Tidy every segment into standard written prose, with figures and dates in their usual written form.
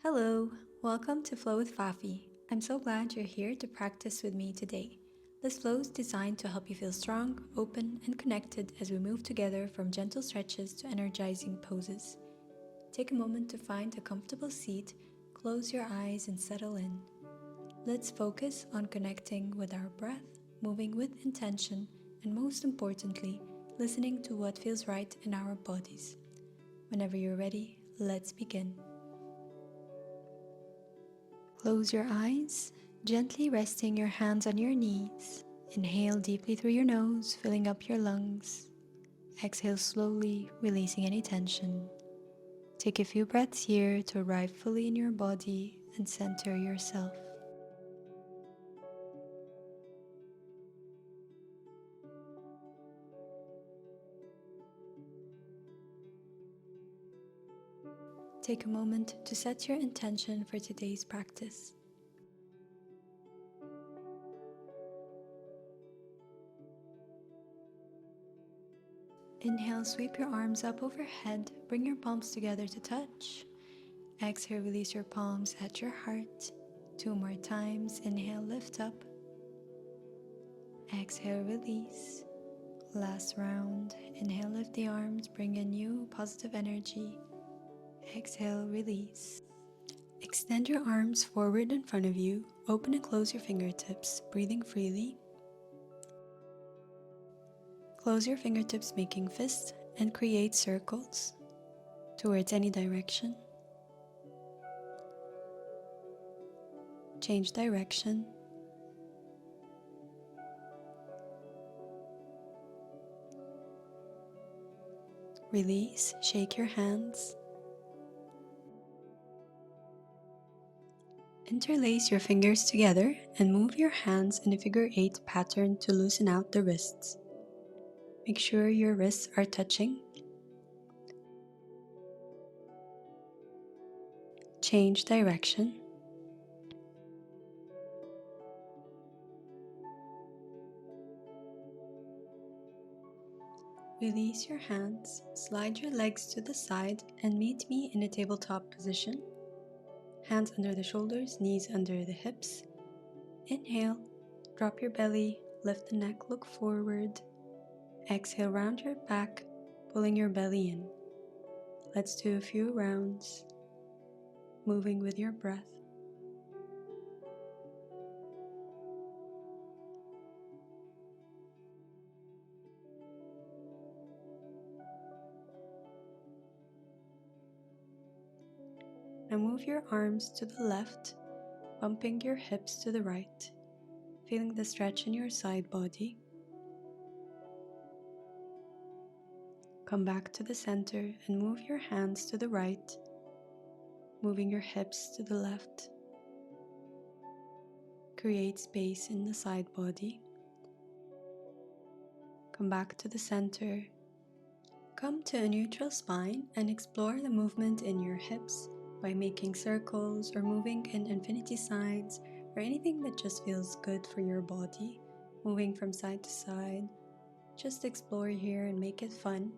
Hello, welcome to Flow with Fafi. I'm so glad you're here to practice with me today. This flow is designed to help you feel strong, open, and connected as we move together from gentle stretches to energizing poses. Take a moment to find a comfortable seat, close your eyes, and settle in. Let's focus on connecting with our breath, moving with intention, and most importantly, listening to what feels right in our bodies. Whenever you're ready, let's begin. Close your eyes, gently resting your hands on your knees. Inhale deeply through your nose, filling up your lungs. Exhale slowly, releasing any tension. Take a few breaths here to arrive fully in your body and center yourself. Take a moment to set your intention for today's practice. Inhale, sweep your arms up overhead, bring your palms together to touch. Exhale, release your palms at your heart. 2 more times. Inhale, lift up. Exhale, release. Last round. Inhale, lift the arms, bring in new positive energy. Exhale, release. Extend your arms forward in front of you. Open and close your fingertips, breathing freely. Close your fingertips, making fists, and create circles towards any direction. Change direction. Release, shake your hands. Interlace your fingers together and move your hands in a figure 8 pattern to loosen out the wrists. Make sure your wrists are touching. Change direction. Release your hands, slide your legs to the side and meet me in a tabletop position. Hands under the shoulders, knees under the hips. Inhale, drop your belly, lift the neck, look forward. Exhale, round your back, pulling your belly in. Let's do a few rounds, moving with your breath. Now move your arms to the left, bumping your hips to the right, feeling the stretch in your side body. Come back to the center and move your hands to the right, moving your hips to the left. Create space in the side body. Come back to the center. Come to a neutral spine and explore the movement in your hips by making circles or moving in infinity signs or anything that just feels good for your body. Moving from side to side. Just explore here and make it fun.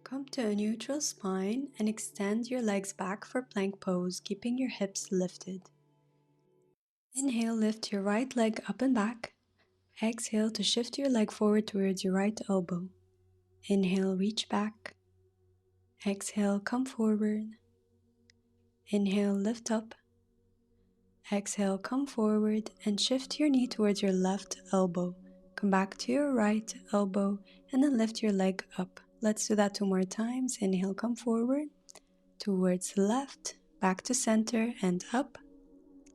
Come to a neutral spine and extend your legs back for plank pose, keeping your hips lifted. Inhale, lift your right leg up and back. Exhale to shift your leg forward towards your right elbow. Inhale, reach back. Exhale, come forward. Inhale, lift up. Exhale, come forward and shift your knee towards your left elbow. Come back to your right elbow and then lift your leg up. Let's do that 2 more times. Inhale, come forward, towards the left, back to center and up.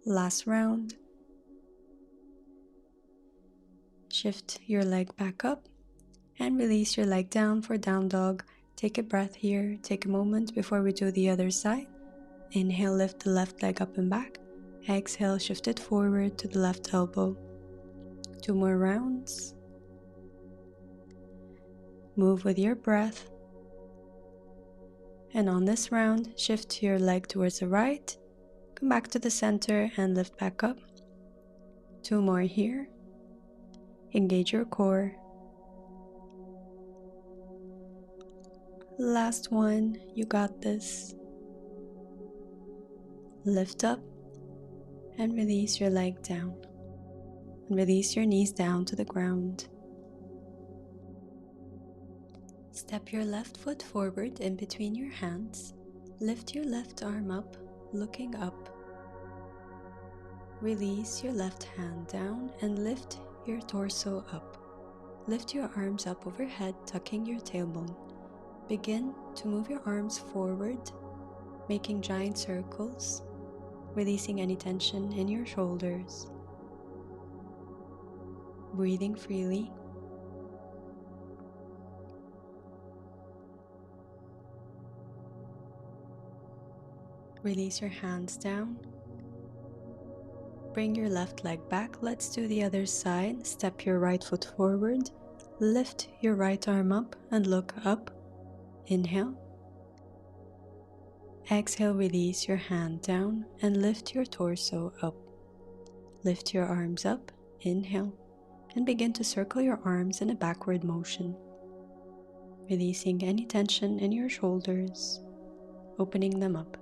Last round. Shift your leg back up and release your leg down for down dog. Take a breath here. Take a moment before we do the other side. Inhale, lift the left leg up and back. Exhale, shift it forward to the left elbow. 2 more rounds. Move with your breath. And on this round, shift your leg towards the right. Come back to the center and lift back up. 2 more here. Engage your core. Last one, you got this. Lift up and release your leg down. And release your knees down to the ground. Step your left foot forward in between your hands. Lift your left arm up, looking up. Release your left hand down and lift your torso up. Lift your arms up overhead, tucking your tailbone. Begin to move your arms forward, making giant circles, releasing any tension in your shoulders. Breathing freely. Release your hands down. Bring your left leg back. Let's do the other side. Step your right foot forward. Lift your right arm up and look up. Inhale. Exhale, release your hand down and lift your torso up. Lift your arms up. Inhale. And begin to circle your arms in a backward motion. Releasing any tension in your shoulders. Opening them up.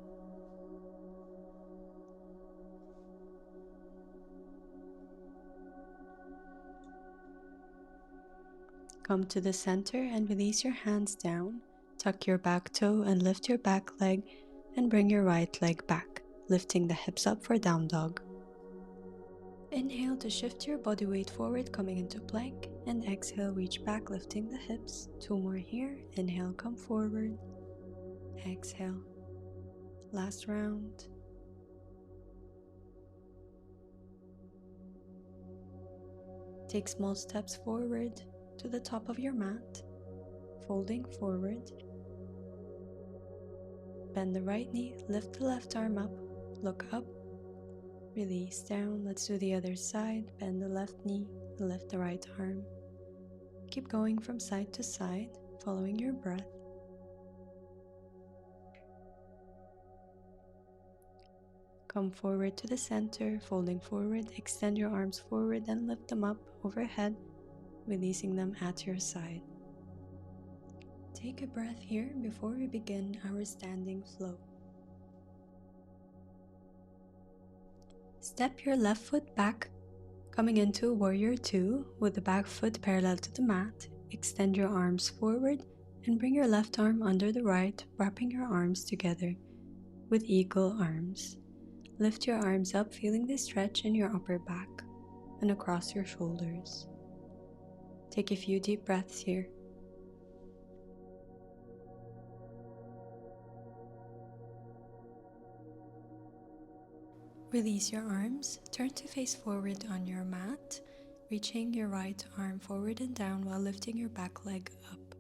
Come to the center and release your hands down. Tuck your back toe and lift your back leg and bring your right leg back, lifting the hips up for down dog. Inhale to shift your body weight forward, coming into plank, and exhale, reach back, lifting the hips. 2 more here. Inhale, come forward. Exhale. Last round. Take small steps forward to the top of your mat, folding forward. Bend the right knee, lift the left arm up, look up, release down. Let's do the other side. Bend the left knee, lift the right arm. Keep going from side to side, following your breath. Come forward to the center, folding forward. Extend your arms forward and lift them up overhead, releasing them at your side. Take a breath here before we begin our standing flow. Step your left foot back, coming into Warrior 2 with the back foot parallel to the mat. Extend your arms forward and bring your left arm under the right, wrapping your arms together with eagle arms. Lift your arms up, feeling the stretch in your upper back and across your shoulders. Take a few deep breaths here. Release your arms, turn to face forward on your mat, reaching your right arm forward and down while lifting your back leg up.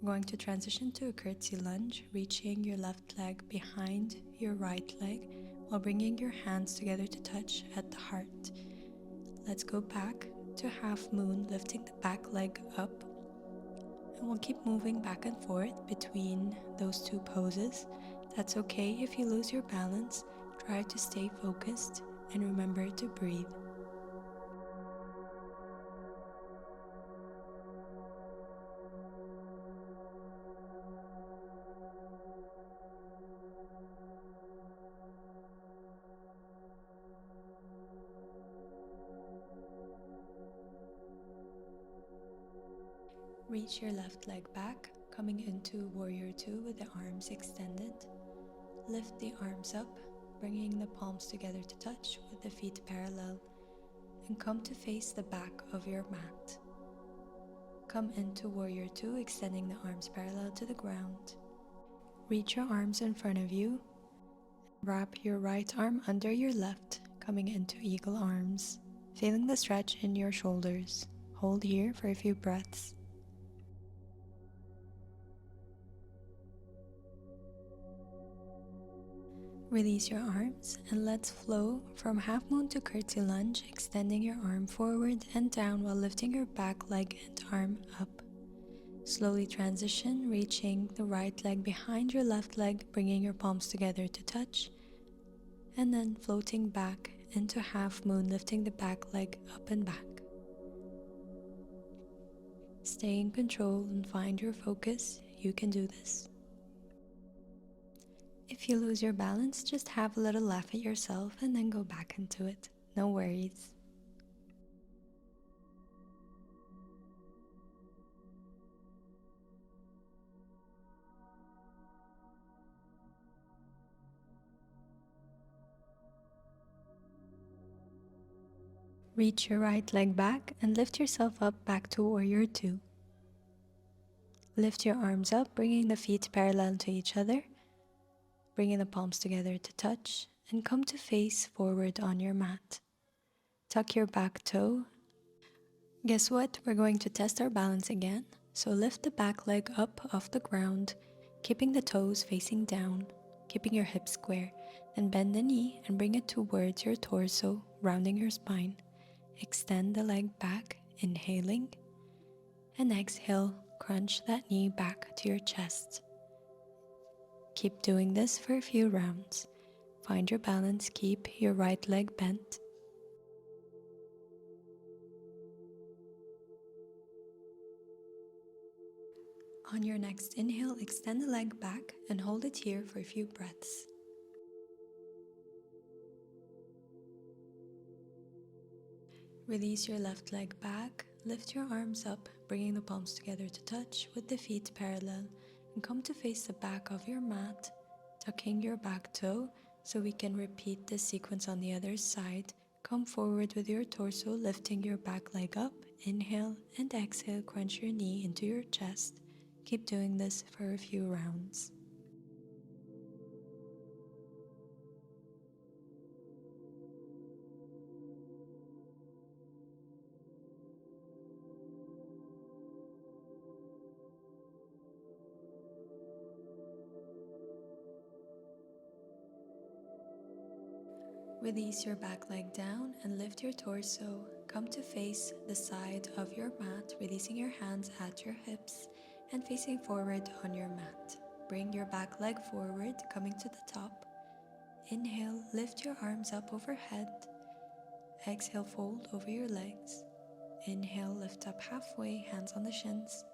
We're going to transition to a curtsy lunge, reaching your left leg behind your right leg while bringing your hands together to touch at the heart. Let's go back to half moon, lifting the back leg up, and we'll keep moving back and forth between those two poses. That's okay if you lose your balance. Try to stay focused and remember to breathe. Reach your left leg back, coming into Warrior 2 with the arms extended. Lift the arms up, bringing the palms together to touch with the feet parallel, and come to face the back of your mat. Come into Warrior 2, extending the arms parallel to the ground. Reach your arms in front of you. Wrap your right arm under your left, coming into eagle arms, feeling the stretch in your shoulders. Hold here for a few breaths. Release your arms and let's flow from half moon to curtsy lunge, extending your arm forward and down while lifting your back leg and arm up. Slowly transition, reaching the right leg behind your left leg, bringing your palms together to touch, and then floating back into half moon, lifting the back leg up and back. Stay in control and find your focus. You can do this. If you lose your balance, just have a little laugh at yourself and then go back into it. No worries. Reach your right leg back and lift yourself up back to Warrior 2. Lift your arms up, bringing the feet parallel to each other, bringing the palms together to touch, and come to face forward on your mat. Tuck your back toe. Guess what? We're going to test our balance again. So lift the back leg up off the ground, keeping the toes facing down, keeping your hips square. Then bend the knee and bring it towards your torso, rounding your spine. Extend the leg back, inhaling, and exhale, crunch that knee back to your chest. Keep doing this for a few rounds. Find your balance, keep your right leg bent. On your next inhale, extend the leg back and hold it here for a few breaths. Release your left leg back, lift your arms up, bringing the palms together to touch with the feet parallel, and come to face the back of your mat, tucking your back toe so we can repeat this sequence on the other side. Come forward with your torso, lifting your back leg up, inhale and exhale, crunch your knee into your chest. Keep doing this for a few rounds. Release your back leg down and lift your torso. Come to face the side of your mat, releasing your hands at your hips and facing forward on your mat. Bring your back leg forward, coming to the top. Inhale, lift your arms up overhead. Exhale, fold over your legs. Inhale, lift up halfway, hands on the shins.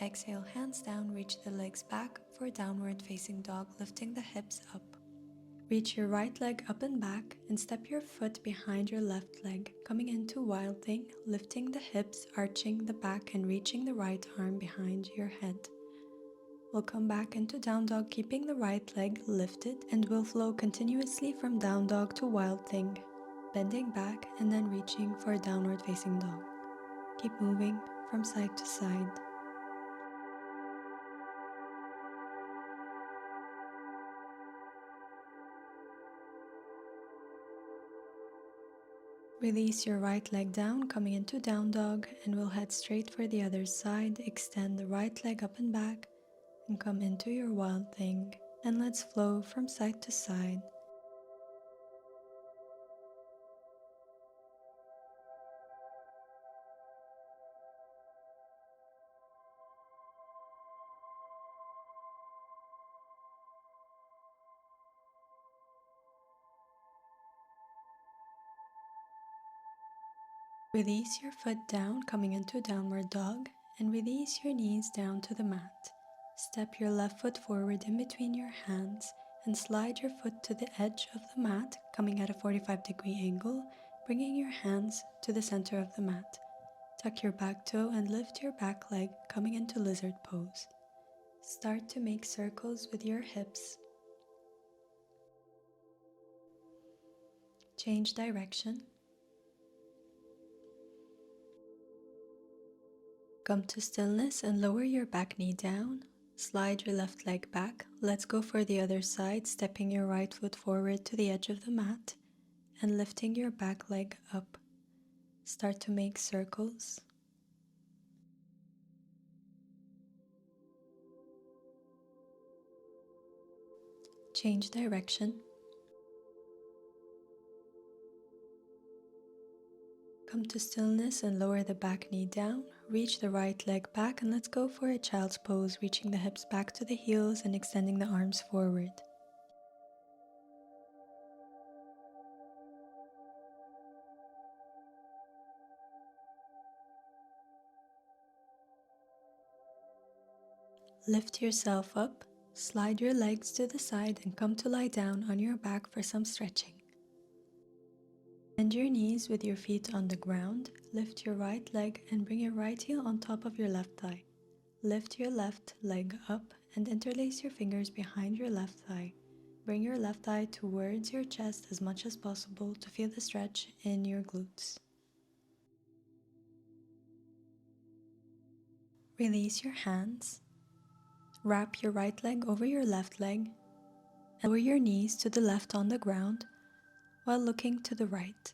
Exhale, hands down, reach the legs back for downward facing dog, lifting the hips up. Reach your right leg up and back and step your foot behind your left leg, coming into Wild Thing, lifting the hips, arching the back and reaching the right arm behind your head. We'll come back into Down Dog, keeping the right leg lifted, and we'll flow continuously from Down Dog to Wild Thing, bending back and then reaching for a downward facing dog. Keep moving from side to side. Release your right leg down, coming into Down Dog, and we'll head straight for the other side. Extend the right leg up and back and come into your Wild Thing. And let's flow from side to side. Release your foot down, coming into Downward Dog, and release your knees down to the mat. Step your left foot forward in between your hands and slide your foot to the edge of the mat, coming at a 45-degree angle, bringing your hands to the center of the mat. Tuck your back toe and lift your back leg, coming into Lizard Pose. Start to make circles with your hips. Change direction. Come to stillness and lower your back knee down. Slide your left leg back. Let's go for the other side, stepping your right foot forward to the edge of the mat and lifting your back leg up. Start to make circles. Change direction. Come to stillness and lower the back knee down. Reach the right leg back and let's go for a child's pose, reaching the hips back to the heels and extending the arms forward. Lift yourself up, slide your legs to the side and come to lie down on your back for some stretching. Bend your knees with your feet on the ground, lift your right leg and bring your right heel on top of your left thigh. Lift your left leg up and interlace your fingers behind your left thigh. Bring your left thigh towards your chest as much as possible to feel the stretch in your glutes. Release your hands. Wrap your right leg over your left leg and lower your knees to the left on the ground while looking to the right.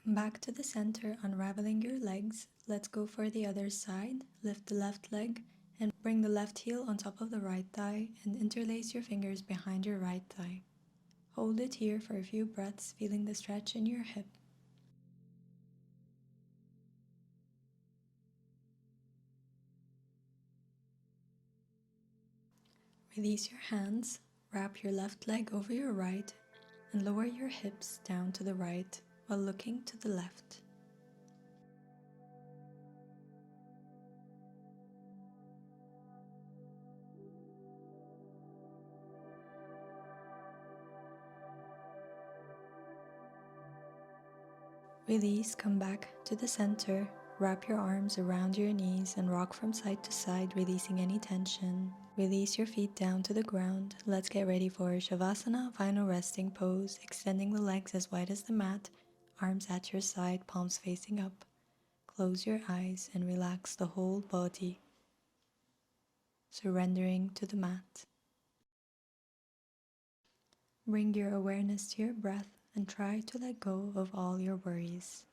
Come back to the center, unraveling your legs. Let's go for the other side. Lift the left leg and bring the left heel on top of the right thigh and interlace your fingers behind your right thigh. Hold it here for a few breaths, feeling the stretch in your hip. Release your hands, wrap your left leg over your right and lower your hips down to the right while looking to the left. Release, come back to the center, wrap your arms around your knees and rock from side to side, releasing any tension. Release your feet down to the ground. Let's get ready for Savasana, final resting pose, extending the legs as wide as the mat, arms at your side, palms facing up. Close your eyes and relax the whole body, surrendering to the mat. Bring your awareness to your breath and try to let go of all your worries.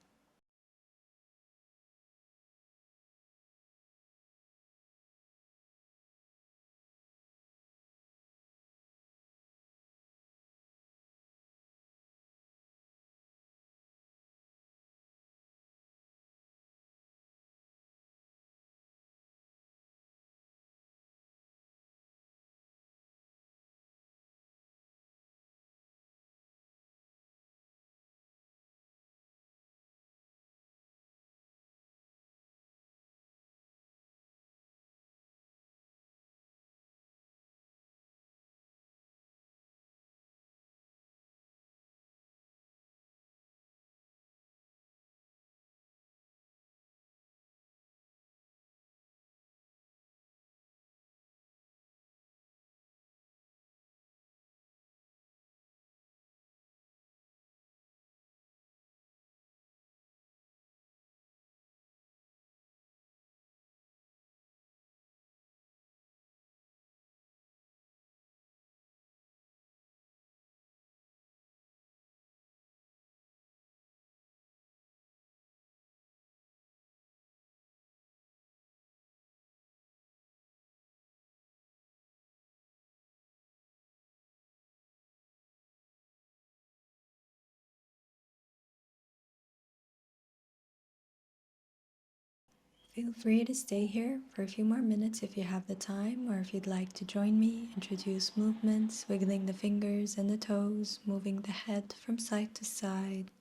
Feel free to stay here for a few more minutes if you have the time, or if you'd like to join me, introduce movements, wiggling the fingers and the toes, moving the head from side to side.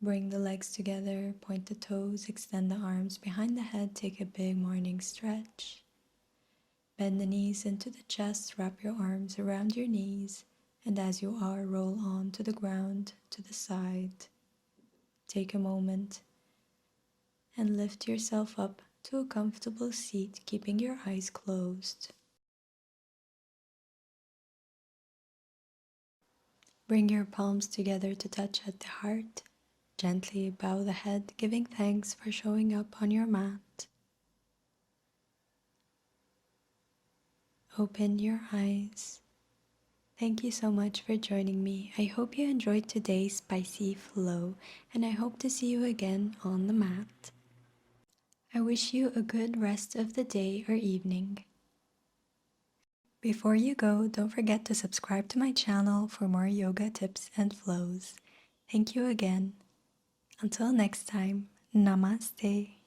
Bring the legs together, point the toes, extend the arms behind the head, take a big morning stretch. Bend the knees into the chest, wrap your arms around your knees, and as you are, roll on to the ground, to the side. Take a moment and lift yourself up to a comfortable seat, keeping your eyes closed. Bring your palms together to touch at the heart. Gently bow the head, giving thanks for showing up on your mat. Open your eyes. Thank you so much for joining me. I hope you enjoyed today's spicy flow, and I hope to see you again on the mat. I wish you a good rest of the day or evening. Before you go, don't forget to subscribe to my channel for more yoga tips and flows. Thank you again. Until next time, namaste.